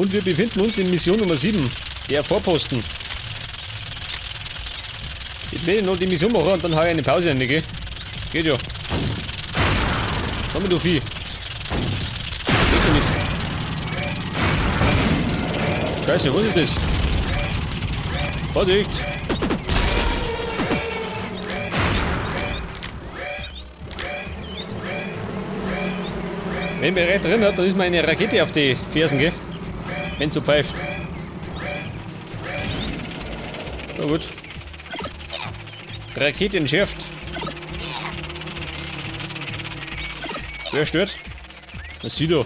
Und wir befinden uns in Mission Nummer 7. Der Vorposten. Jetzt werde ich noch die Mission machen und dann habe ich eine Pause rein, gell? Geht ja. Komm du Vieh. Geht doch nicht. Scheiße, was ist das? Vorsicht! Wenn man recht drin hat, dann ist mir eine Rakete auf die Fersen, gell? Wenn es so pfeift. Na gut. Rakete entschärft. Wer stört? Das sieht doch.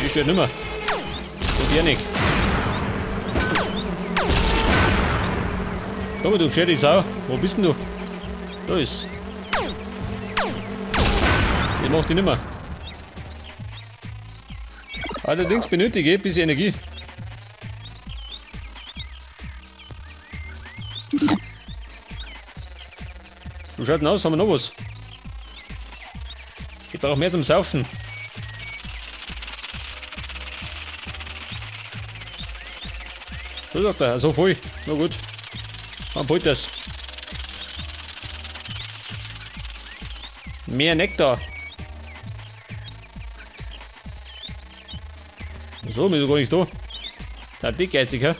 Die stört nimmer. Und der nicht. Komm, du gescheit Sau. Wo bist denn du? Da ist. Ich mach die nimmer. Allerdings benötige ich ein bisschen Energie. Wie schaut denn aus? Haben wir noch was? Ich brauche mehr zum Saufen. So sagt er, so voll. Na gut. Man holt das. Mehr Nektar. So, mir ist gar nicht da. Der dickgeizig, hä?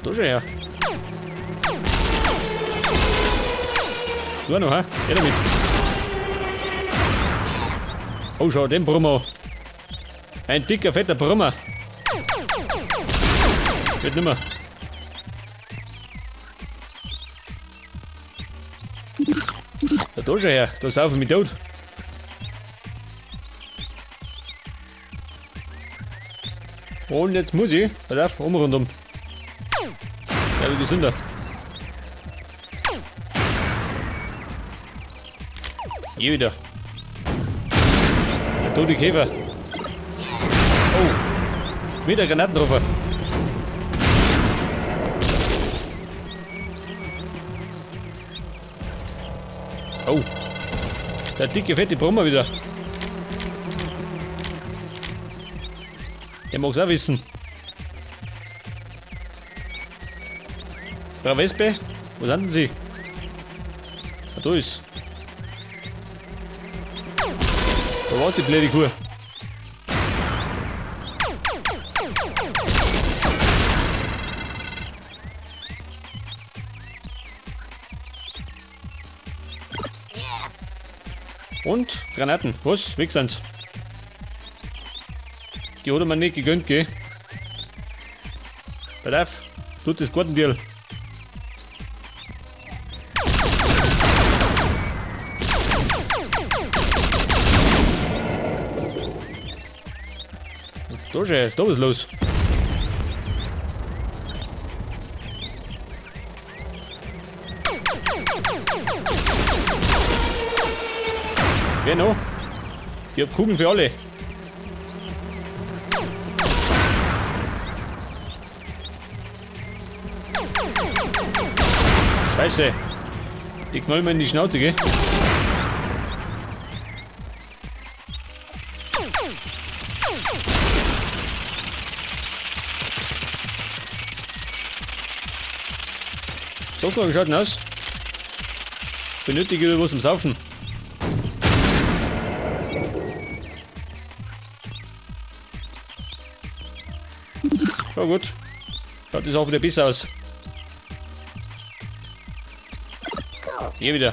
Da schon her. Nur noch, hä? Geh damit. Oh, schau, den Brummer. Ein dicker, fetter Brummer. Geht nimmer. Da schon her, da saufen wir tot. Und jetzt muss ich, pass auf, rundum. Ja, wie gesünder. Hier wieder. Der tote Käfer. Oh, wieder Granaten drauf. Oh, der dicke, fette Brummer wieder. Der mag's auch wissen. Frau Wespe, wo sind denn Sie? Ah, da ist. Da war die blöde Kuh. Und Granaten. Was? Weg sind's. Die hat er mir nicht gegönnt, gell? Pass auf, tut das Gartendeal. Da schon, da was los. Wer noch? Ich hab Kugeln für alle. Scheiße. Die knallen mir in die Schnauze, gell? Sag mal, wie schaut denn aus? Benötige ich was zum Saufen? Ja gut, schaut das auch wieder besser aus. Hier wieder.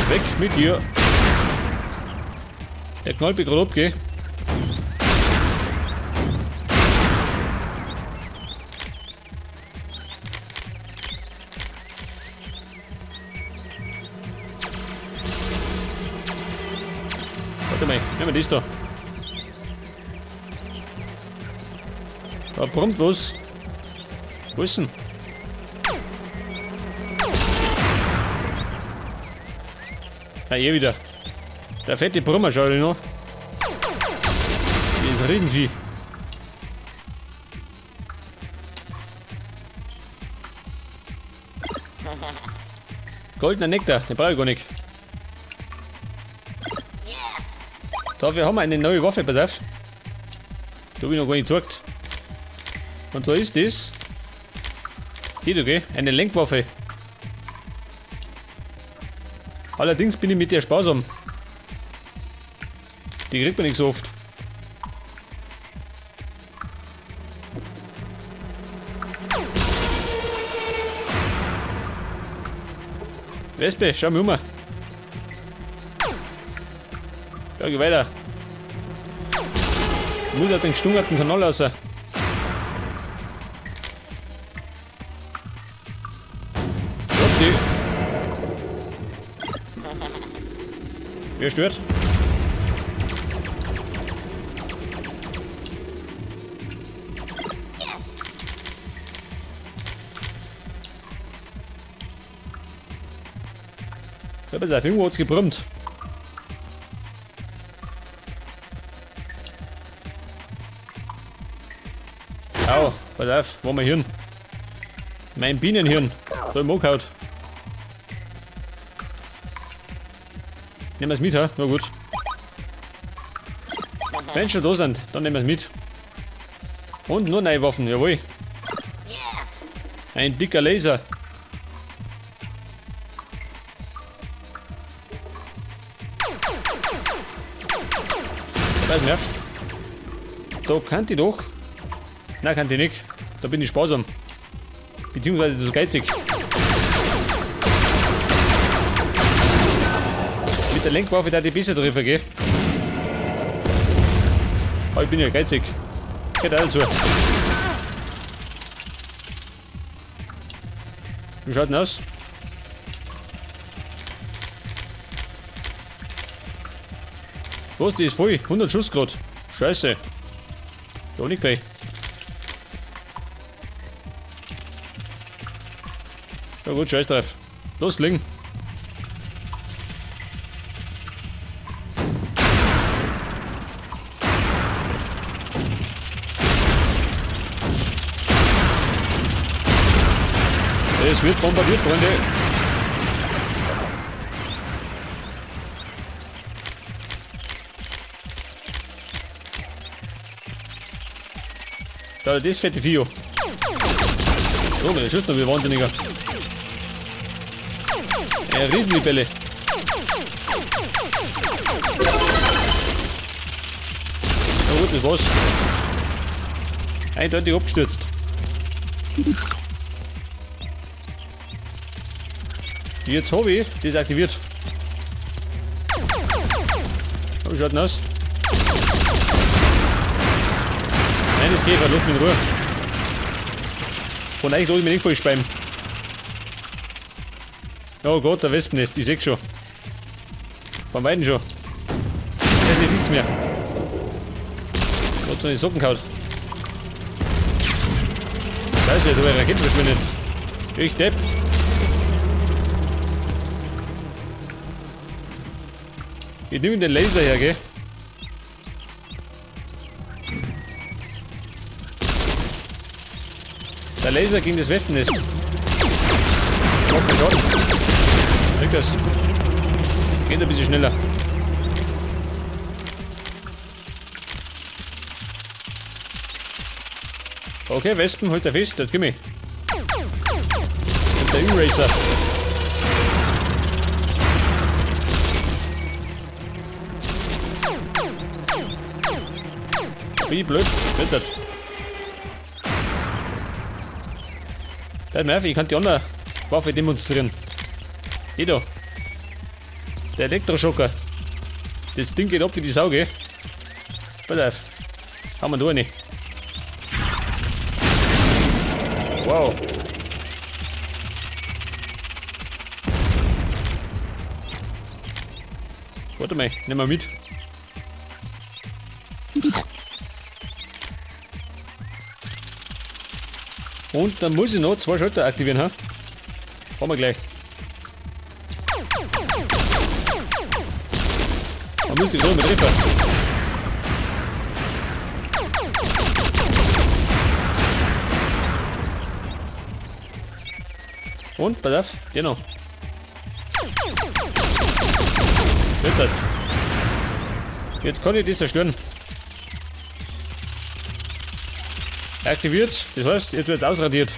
Weg mit dir. Der knallt mich gerade ab, gell? Warte mal, nehmen wir das da. Da brummt was. Wo ist denn? Ah, hier wieder. Der fette Brummer, schau dir noch. Hier ist Riesenvieh. Goldener Nektar, den brauche ich gar nicht. Dafür haben wir eine neue Waffe, pass auf. Da habe ich noch gar nicht gezeigt. Und da ist das. Hier, okay, eine Lenkwaffe. Allerdings bin ich mit der sparsam. Die kriegt man nicht so oft. Wespe, schau mal um. Ja, geh weiter. Ich muss auf den gestungerten Kanal raus. Die. Wer stört? Ja, pass auf, irgendwo hat's gebrummt. Au, pass auf, wo mein Hirn? Mein Bienenhirn. Da im Mockhaut. Nehmen wir es mit, ha? Na gut. Wenn schon da sind, dann nehmen wir es mit. Und nur neue Waffen, jawohl. Ein dicker Laser. Pass mir auf. Da kann die doch. Nein, kann die nicht. Da bin ich sparsam. Beziehungsweise so geizig. Mit der Lenkwaffe da die besser treffen, gell? Aber ich bin ja geizig. Geht auch dazu. Wie schaut denn aus? Was, die ist voll? 100 Schuss grad. Scheiße. Da nicht viel. Ja gut, scheiß drauf. Los, liegen. Es wird bombardiert, Freunde. Schau dir das fette Vieh an. Oh, der schießt noch wie Wahnsinniger. Eine Riesenlibelle. Na gut, das war's. Eindeutig abgestürzt. Jetzt habe ich das aktiviert. Wie schaut denn aus? Nein, das Käfer, lass mich in Ruhe. Von euch lasse ich mich nicht voll speimen. Oh Gott, der Wespennest, ich seh's schon. Von beiden schon. Da ist nicht nichts mehr. Gott, so eine Socken gehauen. Scheiße, da wäre eine Rakete verschwindet. Ich depp. Ich nehme den Laser her, gell? Der Laser gegen das Wespennest. Macht mir Schaden. Rückers. Geht ein bisschen schneller. Okay, Wespen, halt er fest, jetzt komm ich. Und der Eraser. Wie blöd, blättert. Bleib mal auf, ich kann die andere Waffe demonstrieren. Hier da. Der Elektroschocker. Das Ding geht ab wie die Sau, gell? Pass auf. Haben wir da eine. Wow. Warte mal, nehmen wir mit. Und dann muss ich noch 2 Schalter aktivieren, ha? Haben wir gleich. Man müsste gerade mal treffen. Und, pass auf, genau. Wird das. Jetzt kann ich das zerstören. Aktiviert, das heißt, jetzt wird es ausradiert.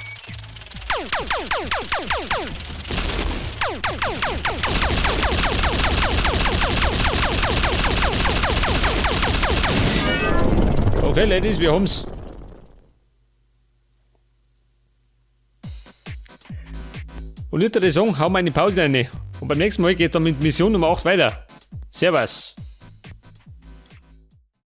Okay, Ladies, wir haben's. Und hinter der Song hauen wir eine Pause rein. Und beim nächsten Mal geht dann mit Mission Nummer 8 weiter. Servus.